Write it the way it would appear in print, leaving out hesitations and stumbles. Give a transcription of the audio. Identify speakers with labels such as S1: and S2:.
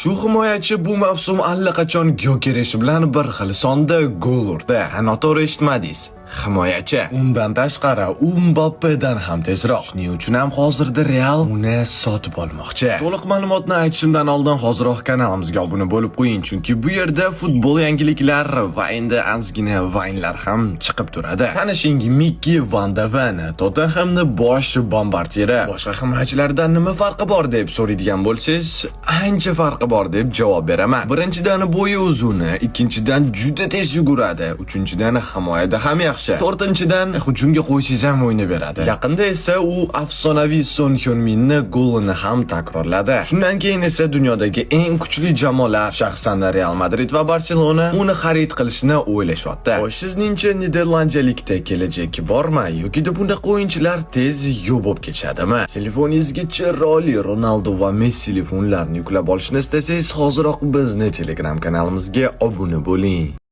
S1: Shu himoyachi bu mavsum allaqachon Gyökeres bilan bir xil sonda gol urdi. Noto'g'ri eshitmadingiz. Himoyachi. Undan tashqari Mbappedan ham tezroq. Shuning uchun ham hozirda Real uni sotib olmoqchi. To'liq ma'lumotni aytishimdan oldin hoziroq kanalimizga obuna bo'lib qo'ying, chunki bu yerda futbol yangiliklar va endi ozgina vaynlar ham chiqib turadi. Tanishing, Mickey Van de Ven, Tottenhamning bosh bombardieri. Boshqa himoyachilardan nima farqi bor deb so'raydigan bo'lsangiz, ancha farqi bor deb javob beraman. Birinchidan bo'yi uzun, ikkinchidan juda tez yuguradi, uchinchidan himoyada ham yaxshi. To'rtinchidan hujumga qo'ysangiz ham o'ynab beradi. Yaqinda esa u afsonaviy Son Heung-minni golini ham takrorladi. Shundan keyin esa dunyodagi eng kuchli jamoalar, shaxsan Real Madrid va Barselona uni xarid qilishni o'ylashyapti. Xo'sh, sizningcha Niderlandiyalikda kelajak bormi yoki bunaqa o'yinchilar tez yo'q kechadimi? Telefoningizga chiroyli Ronaldo va Messi telefonlarini yuklab olishni istasangiz, hoziroq bizni Telegram kanalimizga obuna bo'ling.